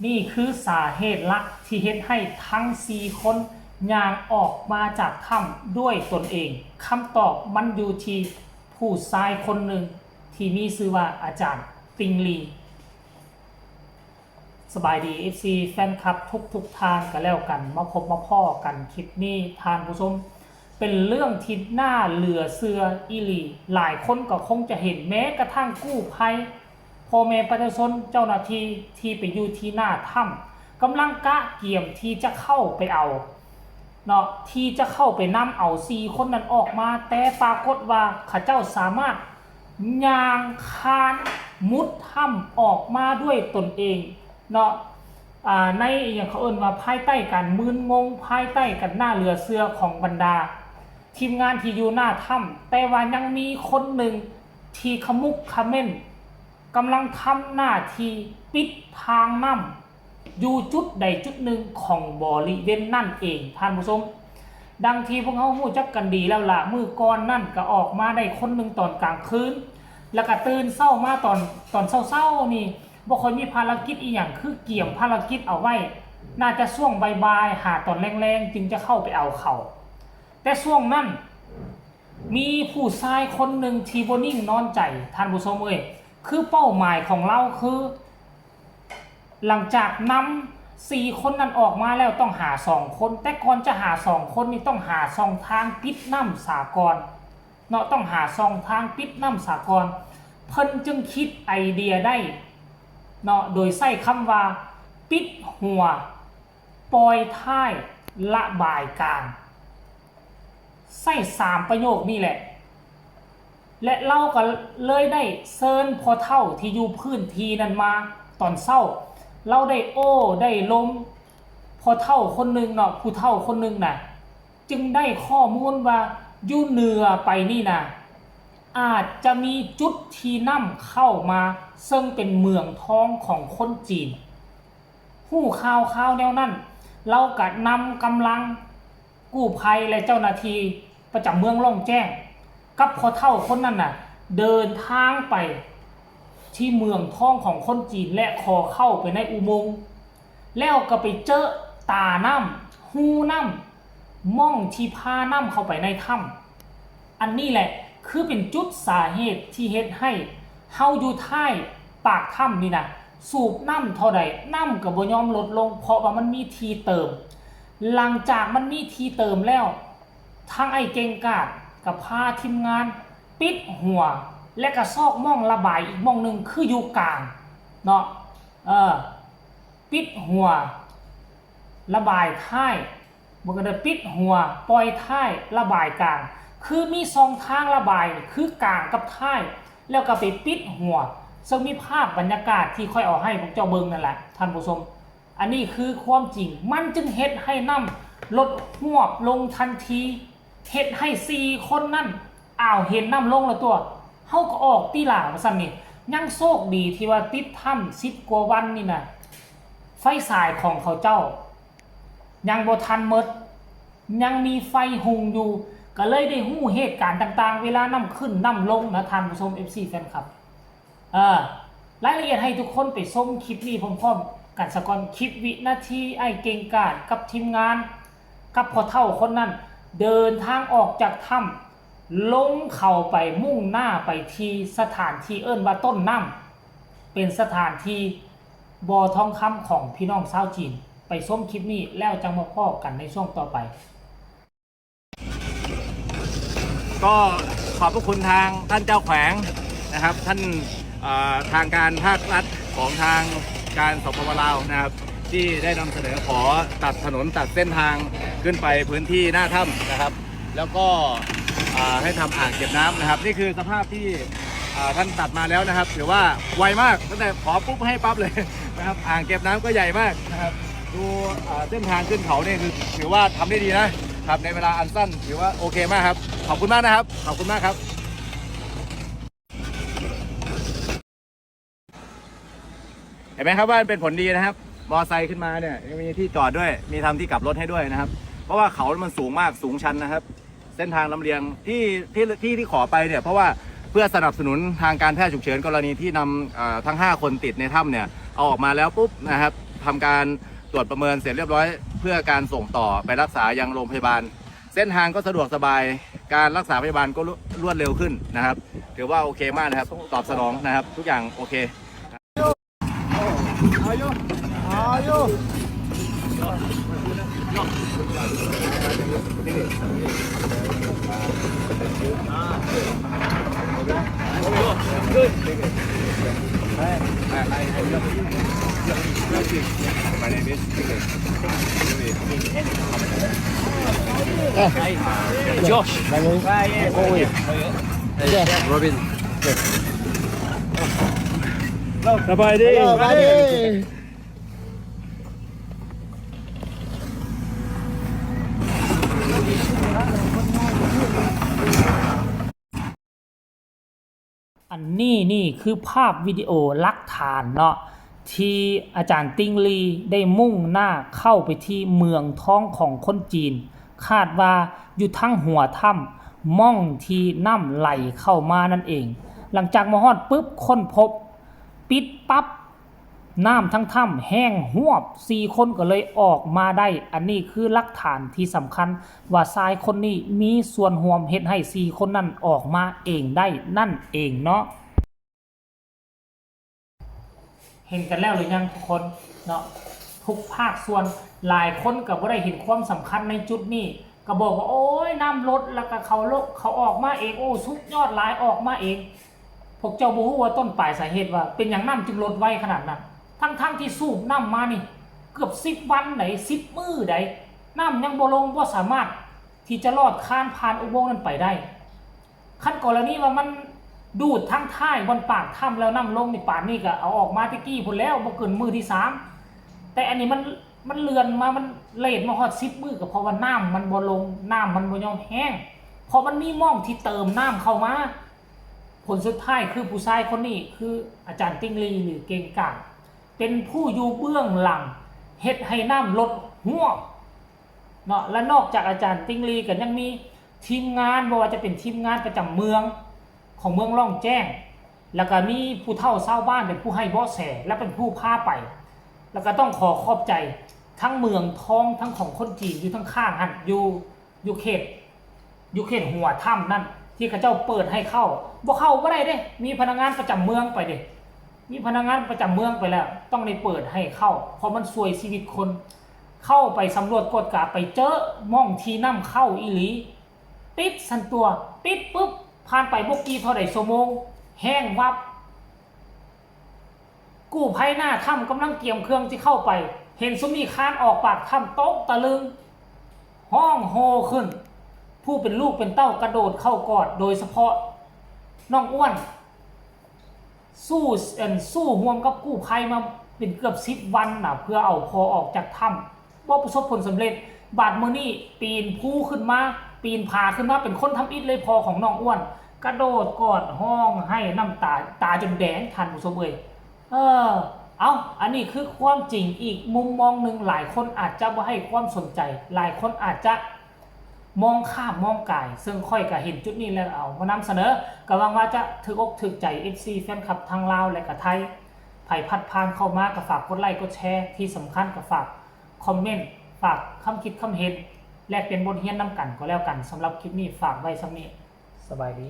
นี่คือสาเหตุหลักที่เฮ็ดให้ทั้ง4คนย่างออกมาจากถ้ำด้วยตนเองคำตอบมันอยู่ที่ผู้ชายคนหนึ่งที่มีชื่อว่าอาจารย์ติงลีสบายดี FC แฟนคลับทุกทางกันแล้วกันมาพบมาพ่อกันคลิปนี้ทานผู้ชมเป็นเรื่องที่น่าเหลือเสืออีหลีหลายคนก็คงจะเห็นแม้กระทั่งกู้ภัยพ่อแม่ประชาชนเจ้าหน้าที่ที่ไปอยู่ที่หน้าถ้ำกำลังกะเกี่ยมที่จะเข้าไปเอาเนาะที่จะเข้าไปนำเอา4คนนั้นออกมาแต่ปรากฏว่าข้าเจ้าสามารถย่างคานมุดถ้ำออกมาด้วยตนเองเนาะในอย่างเขาเอ่นว่าภายใต้การมึนงงภายใต้กันหน้าเรือเสือของบรรดาทีมงานที่อยู่หน้าถ้ำแต่ว่ายังมีคนหนึ่งที่ขมุกขม้นกำลังทำหน้าที่ปิดทางน้ำอยู่จุดใดจุดหนึ่งของบริเวณนั่นเองท่านผู้ชมดังที่พวกเขาหู้จักกันดีแล้วล่ะมือก่อนนั่นก็ออกมาได้คนหนึ่งตอนกลางคืนแล้วก็ตื่นเศร้ามาตอนเศร้าๆนี่บ่ค่อยมีภารกิจอีหยังคือเกี่ยมภารกิจเอาไว้น่าจะช่วงบ่ายๆหาตอนแรงๆจึงจะเข้าไปเอาเขาแต่ช่วงนั้นมีผู้ชายคนหนึ่งที่บ่นิ่งนอนใจท่านผู้ชมคือเป้าหมายของเราคือหลังจากนำ4คนนั้นออกมาแล้วต้องหา2คนแต่ก่อนจะหา2คนนี่ต้องหาช่องทางปิดน้ำสากลเนาะต้องหาช่องทางปิดน้ำสากลเพิ่นจึงคิดไอเดียได้เนาะโดยใช้คำว่าปิดหัวปล่อยท้ายระบายกลางใช้3ประโยคนี่แหละและเราก็เลยได้เชิญพอเท่าที่อยู่พื้นที่นั้นมาตอนเช้าเราได้ได้ลมพอเท่าคนหนึ่งเนาะผู้เท่าคนหนึ่งน่ะจึงได้ข้อมูลว่าอยู่เหนือไปนี่นะอาจจะมีจุดที่นำเข้ามาซึ่งเป็นเมืองท้องของคนจีนหู้ข่าวแนวนั้นเราก็นำกำลังกู้ภัยและเจ้าหน้าที่ประจำเมืองล่องแจ้งกับพอเท่าคนนั้นน่ะเดินทางไปที่เมืองท้องของคนจีนและขอเข้าไปในอุโมงค์แล้วก็ไปเจอตาน้ำหูน้ำม่องที่พาน้ำเข้าไปในถ้ำอันนี้แหละคือเป็นจุดสาเหตุที่เฮ็ดให้เฮาอยู่ท้ายปากถ้ำนี่นะสูบน้ำเท่าใดน้ำก็บ่ยอมลดลงเพราะว่ามันมีทีเติมหลังจากมันมีทีเติมแล้วทางไอ้เก่งกาจกับพาทีมงานปิดหัวและก็ซอกม่องระบายอีกม่องหนึ่งคืออยู่กลางเนาะปิดหัวระบายท้ายมันก็ได้ปิดหัวปล่อยท้ายระบายกลางคือมี2ทางระบายคือกลางกับท้ายแล้วก็ไปปิดหัวซึ่งมีภาพบรรยากาศที่ค่อยเอาให้พวกเจ้าเบิ่งนั่นแหละท่านผู้ชมอันนี้คือความจริงมันจึงเฮ็ดให้น้ำลดหวบลงทันทีเฮ็ดให้4คนนั่นเห็นน้ำลงแล้วตัวเฮาก็ออกตีหล่าว่าซั่นนี่ยังโชคดีที่ว่าติดถ้ำ10 กว่าวันนี่นะไฟสายของเขาเจ้ายังบ่ทันหมดยังมีไฟหุงอยู่ก็เลยได้ฮู้เหตุการณ์ต่างๆเวลาน้ำขึ้นน้ำลงนะท่านผู้ชม FC แฟนคลับรายละเอียดให้ทุกคนไปชมคลิปนี้พร้อมๆกันสักก่อนคลิปวินาทีไอ้เก่งกาจกับทีมงานกับพอเท่าคนนั้นเดินทางออกจากถ้ำลงเข้าไปมุ่งหน้าไปที่สถานที่เอิ้นว่าต้นน้ำเป็นสถานที่บ่อทองคำของพี่น้องชาวจีนไปชมคลิปนี้แล้วจังมาพ้อกันในช่วงต่อไปก็ขอบพระคุณทางท่านเจ้าแขวงนะครับท่านทางการภาครัฐของทางการสปป.ลาวนะครับที่ได้นำเสนอขอตัดถนนตัดเส้นทางขึ้นไปพื้นที่หน้าถ้ำนะครับแล้วก็ให้ทำอ่างเก็บน้ำนะครับนี่คือสภาพที่ท่านตัดมาแล้วนะครับถือว่าไวมากตั้งแต่ขอปุ๊บให้ปั๊บเลยนะครับอ่างเก็บน้ำก็ใหญ่มากนะครับดูเส้นทางขึ้นเขาเนี่ยคือถือว่าทำได้ดีนะครับในเวลาอันสั้นถือว่าโอเคมากครับขอบคุณมากนะครับขอบคุณมากครับเห็นไหมครับว่าเป็นผลดีนะครับมอไซค์ขึ้นมาเนี่ยยังมีที่จอดด้วยมีทำที่กลับรถให้ด้วยนะครับเพราะว่าเขามันสูงมากสูงชันนะครับเส้นทางลำเลียงที่ขอไปเนี่ยเพราะว่าเพื่อสนับสนุนทางการแพทย์ฉุกเฉินกรณีที่นำทั้ง5 คนติดในถ้ำเนี่ยเอาออกมาแล้วปุ๊บนะครับ ทำการตรวจประเมินเสร็จเรียบร้อยเพื่อการส่งต่อไปรักษายังโรงพยาบาลเส้นทางก็สะดวกสบายการรักษาพยาบาลก็รวดเร็วขึ้นนะครับถือว่าโอเคมากนะครับตอบสนองนะครับทุกอย่างโอเคJosh. Robin. สบายดี อันนี้นี่คือภาพวิดีโอหลักฐานเนาะที่อาจารย์ติงลีได้มุ่งหน้าเข้าไปที่เมืองท้องของคนจีนคาดว่าอยู่ทั้งหัวถ้ำม่องที่น้ำไหลเข้ามานั่นเองหลังจากมาฮอดปุ๊บค้นพบปิดปั๊บน้ำทั้งถ้ำแห้งหวบ4คนก็เลยออกมาได้อันนี้คือหลักฐานที่สำคัญว่าชายคนนี้มีส่วนร่วมเฮ็ดให้4คนนั้นออกมาเองได้นั่นเองเนาะเห็นกันแล้วหรือยังทุกคนเนาะทุกภาคส่วนหลายคนก็บ่ได้เห็นความสำคัญในจุดนี้ก็บอกว่าโอ้ยน้ำลดแล้วก็เขาออกมาเองโอ้สุดยอดหลายออกมาเองพวกเจ้าบ่ฮู้ว่าต้นปลายสาเหตุว่าเป็นอย่างน้ำจึงลดไวขนาดนั้นทั้งที่สูบน้ำมานี่เกือบ10 วันไหน10 มื้อใดน้ำยังบ่ลงบ่สามารถที่จะลอดข้ามผ่านอุโมงค์นั้นไปได้ขั้นกรณีว่ามันดูดทั้งท้ายบนปากถ้ำแล้วน้ำลงในป่านนี้ก็เอาออกมาตะกี้พุ่นแล้วบ่เกินมื้อที่3แต่อันนี้มันเลือนมามันเลทมาฮอด10 มื้อก็เพราะว่าน้ำมันบ่ลงน้ำมันบ่ยอมแห้งเพราะมันมีหม้องที่เติมน้ำเข้ามาผลสุดท้ายคือผู้ชายคนนี้คืออาจารย์ติงลีหรือเก่งกาจเป็นผู้อยู่เบื้องหลังเฮ็ดให้น้ำลดหัวเนาะและนอกจากอาจารย์ติงลีก็ยังมีทีมงานบ่ว่าจะเป็นทีมงานประจำเมืองของเมืองล่องแจ้งแล้วก็มีผู้เฒ่าชาวบ้านเป็นผู้ให้เบาะแสและเป็นผู้พาไปแล้วก็ต้องขอขอบใจทั้งเมืองท้องทั้งของคนจีนอยู่ทั้งข้างหันอยู่เขตหัวถ้ำนั่นที่เขาเจ้าเปิดให้เข้าบ่เข้าบ่ได้เด้มีพนักงานประจำเมืองไปเด้มีพนักงานประจำเมืองไปแล้วต้องได้เปิดให้เข้าเพราะมันซวยชีวิตคนเข้าไปสำรวจกฎกาไปเจอม่องที่น้ำเข้าอีหลีปิดสันตัวปิดปุ๊บผ่านไปบกี่เท่าใดชั่วโมงแห้งวับกู้ภัยหน้าถ้ำกำลังเตรียมเครื่องที่เข้าไปเห็นซุมนี้คานออกปากถ้ำโต๊ะตะลึงห้องโฮขึ้นผู้เป็นลูกเป็นเต้ากระโดดเข้ากอดโดยเฉพาะน้องอ้วนสู้ห่วมกับกู้ภัยมาเป็นเกือบ10 วันนะเพื่อเอาพอออกจากถ้ำว่าประสบผลสำเร็จบาดมือนี่ปีนภูขึ้นมาปีนผาขึ้นมาเป็นคนทำอิฐเลยพอของน้องอ้วนกระโดดกอดห้องให้น้ำตาจนแดงทันผู้ชมเลยอันนี้คือความจริงอีกมุมมองหนึ่งหลายคนอาจจะไม่ให้ความสนใจหลายคนอาจจะมองข้ามมองกายซึ่งค่อยก็เห็นจุดนี้แล้วเอามานำเสนอก็หวังว่าจะถึกอกถึกใจ FC แฟนคลับทางลาวและก็ไทยไผ่พัดพานเข้ามาก็ฝากกดไลค์กดแชร์ที่สำคัญก็ฝากคอมเมนต์ฝากคำคิดคำเห็นแลกเป็นบทเรียนนำกันก็แล้วกันสำหรับคลิปนี้ฝากไว้สำนี้สบายดี